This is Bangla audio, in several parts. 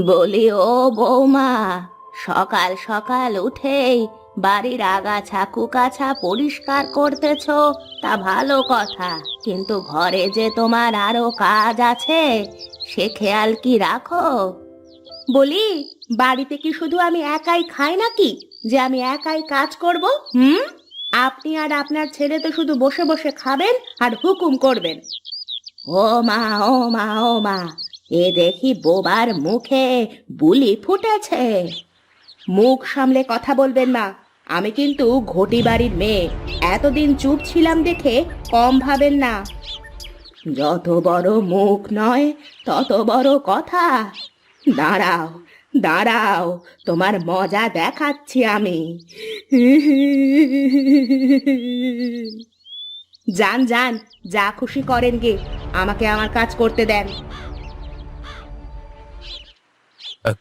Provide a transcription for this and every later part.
বলি ও বৌমা, সকাল সকাল উঠেই বাড়ির আগাছা কুকাছা পরিষ্কার করতেছো, তা ভালো কথা, কিন্তু ঘরে যে তোমার আরো কাজ আছে সে খেয়াল কি রাখো? বলি, বাড়িতে কি শুধু আমি একাই খাই নাকি যে আমি একাই কাজ করব? আপনি আর আপনার ছেলে তো শুধু বসে বসে খাবেন আর হুকুম করবেন। ও মা, ও মা, ও মা, এ দেখি বোবার মুখে বুলি ফুটেছে। মুখ সামলে কথা বলবেন মা, আমি কিন্তু ঘটি বাড়ির মেয়ে, এতদিন চুপ ছিলাম দেখে কম ভাবেন না। যত বড় মুখ নয় তত বড় কথা। দাঁড়াও দাঁড়াও, তোমার মজা দেখাচ্ছি আমি। যান যান, যা খুশি করেন গে, আমাকে আমার কাজ করতে দেন।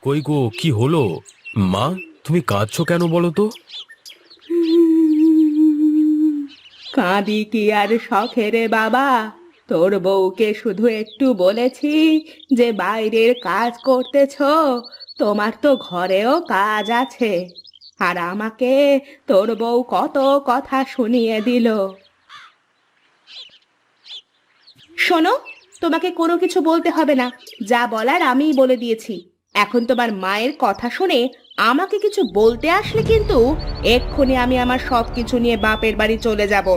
কই গো, কি হলো? মা, তুমি কাঁদছো কেন বলো তো? কাঁদি কি আর শখেরে বাবা, তোর বউকে শুধু একটু বলেছি যে বাইরের কাজ করতেছ, তোমার তো ঘরেও কাজ আছে। আর আমাকে তোর বউ কত কথা শুনিয়ে দিল। শোনো, তোমাকে কোনো কিছু বলতে হবে না, যা বলার আমিই বলে দিয়েছি। এখন তোমার মায়ের কথা শুনে আমাকে কিছু বলতে আসলে কিন্তু এক্ষুনি আমি আমার সবকিছু নিয়ে বাপের বাড়ি চলে যাব।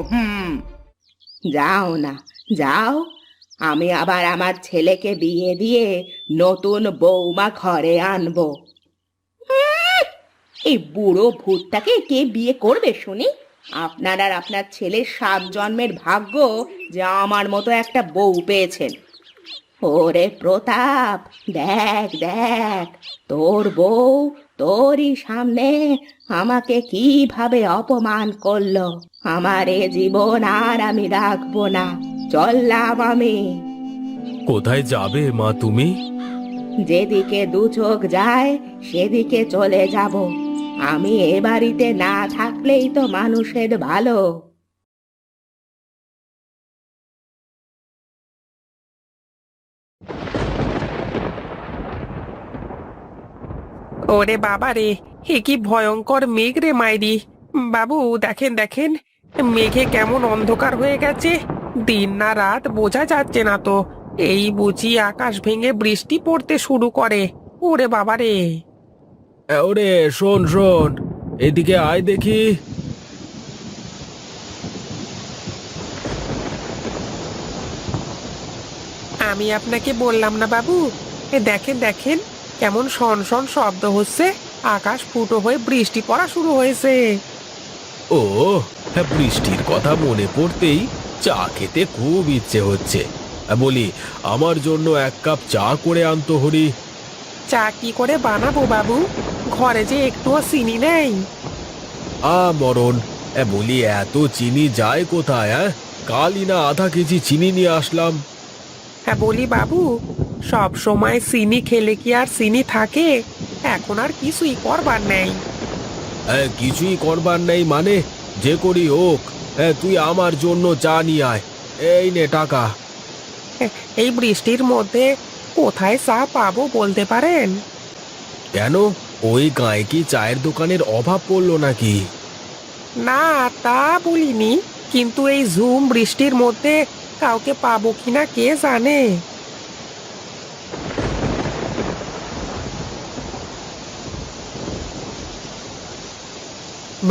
যাও না, যাও, আমি আবার আমার ছেলেকে বিয়ে দিয়ে নতুন বৌমা ঘরে আনবো। এই বুড়ো ভূতটাকে কে বিয়ে করবে শুনি? আপনার আর আপনার ছেলের 7 জন্মের ভাগ্য যে আমার মতো একটা বউ পেয়েছেন। ওরে প্রতাপ, দেখ দেখ, তোর বউ তোরই সামনে আমাকে কিভাবে অপমান করলো। আমার এ জীবন আর আমি রাখবো না, চললাম আমি। কোথায় যাবে মা তুমি? যেদিকে দু চোখ যায় সেদিকে চলে যাব। আমি এ বাড়িতে না থাকলেই তো মানুষের ভালো। ওরে বাবা রে, এ কি ভয়ঙ্কর মেঘ রে মাইরি! বাবু দেখেন দেখেন, মেঘে কেমন অন্ধকার হয়ে গেছে, দিন না রাত বোঝা যাচ্ছে না তো। এই বুঝি আকাশ ভেঙে বৃষ্টি পড়তে শুরু করে। ওরে বাবা রে! ওরে শোন শোন, এদিকে আয় দেখি। আমি আপনাকে বললাম না বাবু, এ দেখেন দেখেন, কেমন শন শন শব্দ হচ্ছে, আকাশ ফুটো হয়ে বৃষ্টি পড়া শুরু হয়েছে। ও হ্যাঁ, বৃষ্টির কথা মনে পড়তেই চা খেতে খুব ইচ্ছে হচ্ছে। বলি, আমার জন্য 1 কাপ চা করে আনতো হরি। চা কি করে বানাবো বাবু, ঘরে যে একটুও চিনি নেই। মরণ! বলি, এত চিনি যায় কোথায়? কালই না আধা কেজি চিনি নিয়ে আসলাম। হ্যাঁ বলি বাবু, সব সময় চিনি খেলে কি আর চিনি থাকে? এখন আর কিছুই করবার নেই। কিছুই করবার নেই মানে? যে করি হোক, তুই আমার জন্য চা নিয়ে আয়। এই নে টাকা। এই বৃষ্টির মধ্যে কোথায় চা পাবো বলতে পারেন? কেন, ওই গায়ে কি চায়ের দোকানের অভাব পড়লো নাকি? না, তা বলিনি, কিন্তু এই ঝুম বৃষ্টির মধ্যে কাউকে পাবো কিনা কে জানে।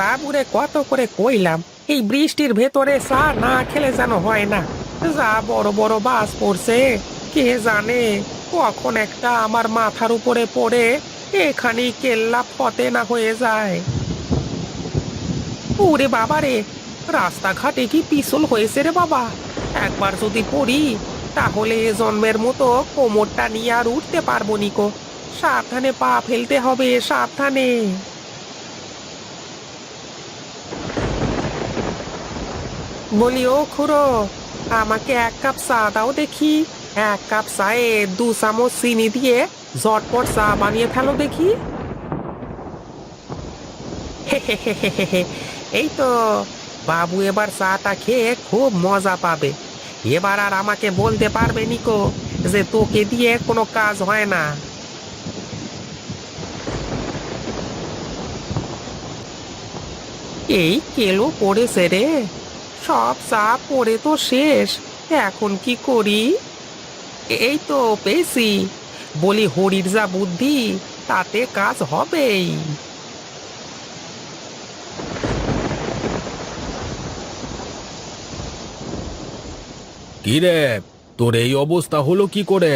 বাবুরে কত করে কইলাম, এই বৃষ্টির ভেতরে চা না খেলে যেন হয় না। যা বড় বড় বাস পড়ছে, কে জানে কখন একটা আমার মাথার উপরে পড়ে এখানেই কেল্লা ফতে না হয়ে যায়। ওরে বাবা রে, রাস্তাঘাটে কি পিছল হয়েছে রে বাবা! একবার যদি পড়ি তাহলে এ জন্মের মতো কোমরটা নিয়ে আর উঠতে পারবো নিকো। সাবধানে পা ফেলতে হবে, সাবধানে। বলি ও খুড়ো, আমাকে 1 কাপ চা দাও দেখি। 1 কাপ চায়ে 2 চামচ চিনি দিয়ে ঝটপট চা বানিয়ে ফেলো দেখি। এই তো, বাবু এবার চাটা খেয়ে খুব মজা পাবে। এবার আর আমাকে বলতে পারবে নিকো যে তোকে দিয়ে কোনো কাজ হয় না। এই কেলো পড়েছে রে, সব চা পড়ে তো শেষ। এখন কি করি? এই তো পেয়েছি, বলি হরির যা বুদ্ধি, তাতে কাজ হবেই। কি রে, তোর এই অবস্থা হলো কি করে?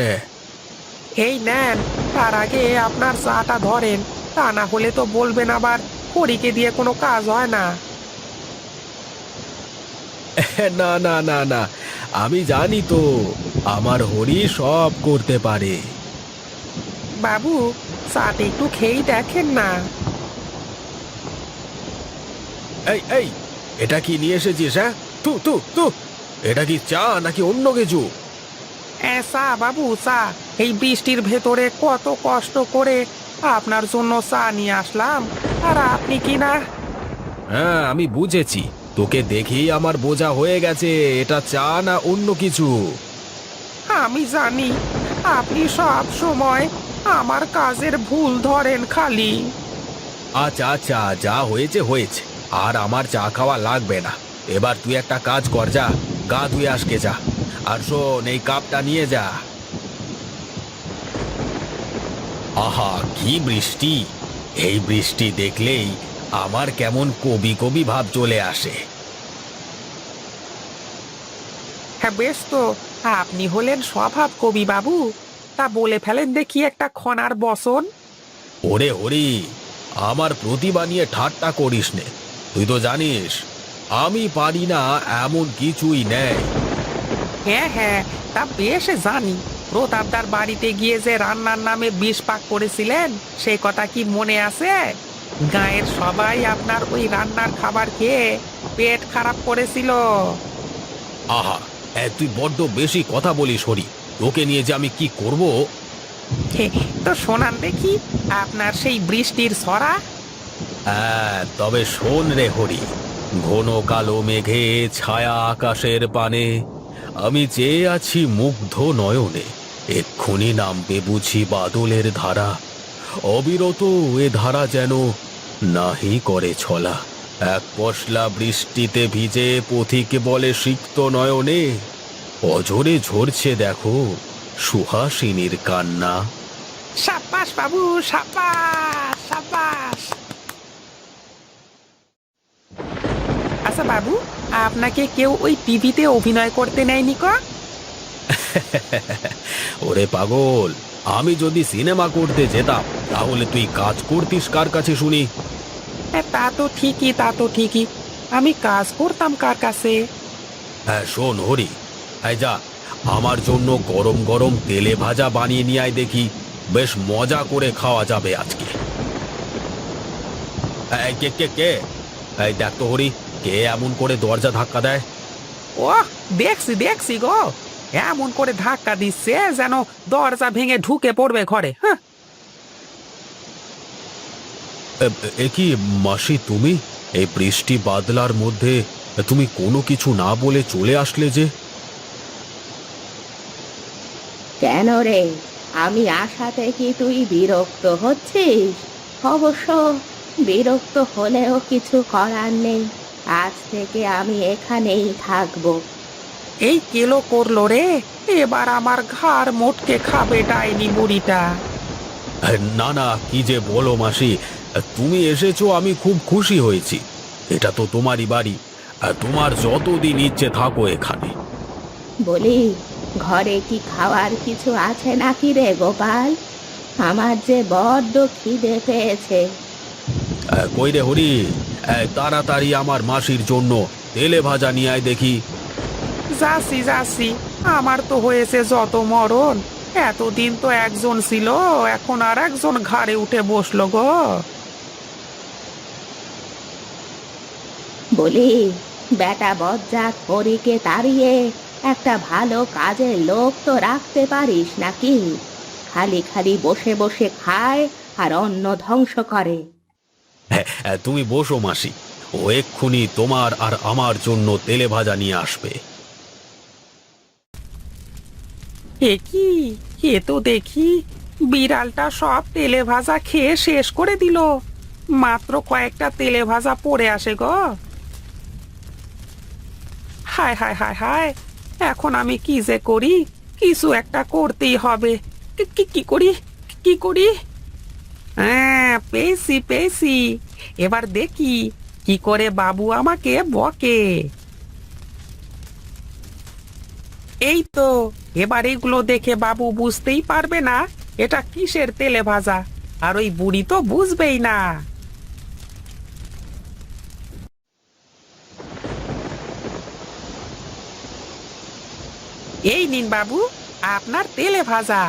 এই নেন, তার আগে আপনার চাটা ধরেন, তা না হলে তো বলবেন আবার হরিকে দিয়ে কোনো কাজ হয় না। না না না না, আমি জানি তো আমার হরি সব করতে পারে। বাবু, চাটা একটু খেয়েই দেখেন না। এই এই, এটা কি নিয়ে এসেছিস? হ্যাঁ, তু তু তু, এটা কি চা নাকি অন্য কিছু? চা বাবু, চা। এই বৃষ্টির ভেতরে কত কষ্ট করে আপনার জন্য চা নিয়ে আসলাম, আর আপনি কি না। হ্যাঁ, আমি বুঝেছি, তোকে দেখেই আমার বোঝা হয়ে গেছে এটা চা না অন্য কিছু। আমি জানি আপনি সব সময় আমার কাজের ভুল ধরেন খালি। আচ্ছা আচ্ছা, যা হয়েছে হয়েছে, আর আমার চা খাওয়া লাগবে না। এবার তুই একটা কাজ কর, যা গা ধুয়ে আসকে যা, আর শোন এই কাপটা নিয়ে যা। আহা, কি বৃষ্টি! এই বৃষ্টি দেখলেই আমার কেমন কবি কবি ভাব চলে আসে। হ্যাঁ বেশ তো, আপনি হলেন স্বভাব কবি বাবু। তা বলে ফেলেন দেখি একটা খনার বসন। ওরে হরি, আমার প্রতিভা নিয়ে ঠাট্টা করিস নে। তুই তো জানিস আমি পারি না এমন কিছুই নেই। হ্যাঁ হ্যাঁ, তা বেশ জানি। প্রতাপদার বাড়িতে গিয়ে যে রান্নার নামে বিষ পাক করেছিলেন, সেই কথা কি মনে আছে? গাঁয়ের সবাই আপনার ওই রান্নার খাবার খেয়ে পেট খারাপ করেছিল। আহা, তুই বড্ড বেশি কথা বলিস হরি, তোকে নিয়ে যে আমি কি করব। তো শোনান দেখি আপনার সেই বৃষ্টির ছড়া। হ্যাঁ, তবে শোন রে হরি, ঘন কালো মেঘে ছায়া আকাশের পানে, আমি চেয়ে আছি মুগ্ধ নয়নে, এক্ষুনি নামবে বুঝি বাদলের ধারা, অবিরত এ ধারা যেন নাহি করে ছলা। এক পশলা বৃষ্টিতে ভিজে পথিক বলে সিক্ত নয়নে, অঝরে ঝরছে দেখো সুহাসিনীর কান্না। সাব্বাস বাবু, সাব্বাস সাব্বাস। আচ্ছা বাবু, আপনাকে কেউ ওই টিভিতে অভিনয় করতে নেয়নি ক? ওরে পাগল, আমি যদি সিনেমা করতে যেতাম তাহলে তুই কাজ করতিস কার কাছে শুনি? তা তো ঠিকই, তা তো ঠিকই। আমি কাজ করতাম কার কাছে? হ্যাঁ শোন হরি, এই যা আমার জন্য গরম গরম তেলে ভাজা বানিয়ে নিয়ে আয় দেখি, বেশ মজা করে খাওয়া যাবে আজকে। এই কে কে কে, এই দেখ তো হরি, কে এমন করে দরজা ধাক্কা দেয়? ও, দেখছি দেখছি গো, এমন করে ধাক্কা দিচ্ছে যেন দরজা ভেঙে ঢুকে পড়বে ঘরে। হ্যাঁ, এ কি মাসি, তুমি এই বৃষ্টি বাদলার মধ্যে তুমি কোনো কিছু না বলে চলে আসলে যে? কেন রে, আমি আসাতে কি তুই বিরক্ত হচ্ছিস? অবশ্য বিরক্ত হলেও কিছু করার নেই, আজ থেকে আমি এখানেই থাকবো। এই কেলো করলো রে, এবার আমার ঘাড় মোটকে খাবে ডাইনি বুড়িটা। না না, কি যে বলো মাসি, তুমি এসেছো আমি খুব খুশি হয়েছি। এটা তো তোমারই বাড়ি, তোমার যতদিন ইচ্ছে থাকো এখানে। বলি, ঘরে কি খাওয়ার কিছু আছে নাকি রে গোপাল? আমার যে বড্ড খিদে পেয়েছে। কই রে হরি, তাড়াতাড়ি আমার মাসির জন্য তেলে ভাজা নিয়ে আয় দেখি। যাচ্ছি যাচ্ছি, আমার তো হয়েছে যত মরণ। এতদিন তো একজন ছিল, এখন আর একজন ঘাড়ে উঠে বসলো গো। বলি, বেটা বজ্জাত পরীকে তাড়িয়ে একটা ভালো কাজের লোক তো রাখতে পারিস নাকি? খালি খালি বসে বসে খায় আর অন্ন ধ্বংস করে। তুমি বসো মাসি, ও এক্ষুনি তোমার আর আমার জন্য তেলে ভাজা নিয়ে আসবে। এ কি, এ তো দেখি বিড়ালটা সব তেলে ভাজা খেয়ে শেষ করে দিল। মাত্র কয়েকটা তেলে ভাজা পড়ে আসে গো। হায় হায় হায় হায়, এখন আমি কি যে করি, কিছু একটা করতেই হবে। কি করি, কি করি? হ্যাঁ, পেয়েছি পেয়েছি, এবার দেখি কি করে বাবু আমাকে বকে। এই তো, এবার এগুলো দেখে বাবু বুঝতেই পারবে না এটা কিসের তেলে ভাজা, আর ওই বুড়ি তো বুঝবেই না। এই নিন বাবু, আপনার তেলে ভাজা।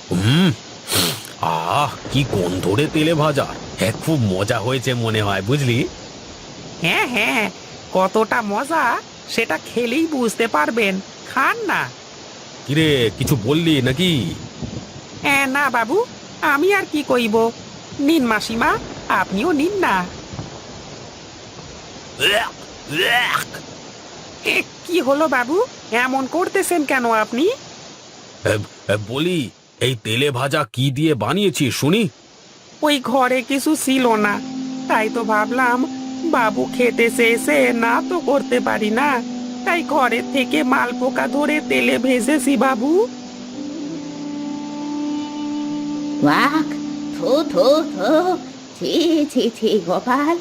হুম, কি গন্ধ রে তেলে ভাজা। হ্যাঁ, খুব মজা হয়েছে মনে হয়, বুঝলি? হ্যাঁ হ্যাঁ, কতটা মজা সেটা খেলেই বুঝতে পারবেন, খান না। কিরে, কিছু বললি নাকি? হ্যাঁ না বাবু, আমি আর কি কইব। নিন মাসিমা, আপনিও নিন না। এ, কি হলো বাবু, এমন করতেছেন কেন আপনি? বলি, এই তেলে ভাজা কি দিয়ে বানিয়েছিস শুনি? ওই ঘরে কিছু ছিল না, তাই তো ভাবলাম বাবু খেতে চেয়েছে, না তো করতে পারি না, তাই ঘরে থেকে মালপোকা ধরে তেলে ভেজেছি বাবু। ওয়াক, থু থু থু, ছি ছি ছি গোপাল,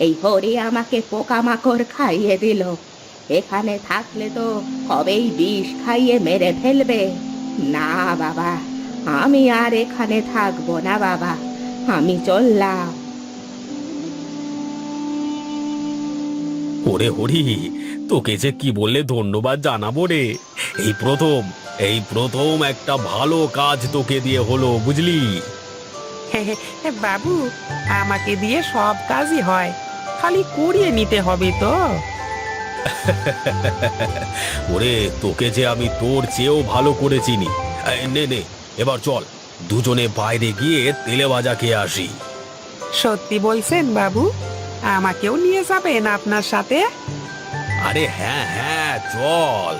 এই হরি আমাকে পোকামাকড় খাইয়ে দিল। এখানে থাকলে তো কবেই বিষ খাইয়ে মেরে ফেলবে। না বাবা, আমি আর এখানে থাকবো না বাবা, আমি চললাম। ওরে হরি, তোকে যে কি বললে ধন্যবাদ জানাবো রে। এই প্রথম একটা ভালো কাজ তোকে দিয়ে হলো, বুঝলি? বাবু, আমাকে দিয়ে সব কাজই হয়, খালি করিয়ে নিতে হবে তো। ওরে, তোকে যে আমি তোর চেয়েও ভালো করে চিনি। নে নে, এবার চল দুজনে বাইরে গিয়ে তেলে ভাজা খেয়ে আসি। সত্যি বলছেন বাবু? আমাকেও নিয়ে যাবেন আপনার সাথে? আরে হ্যাঁ হ্যাঁ, চল।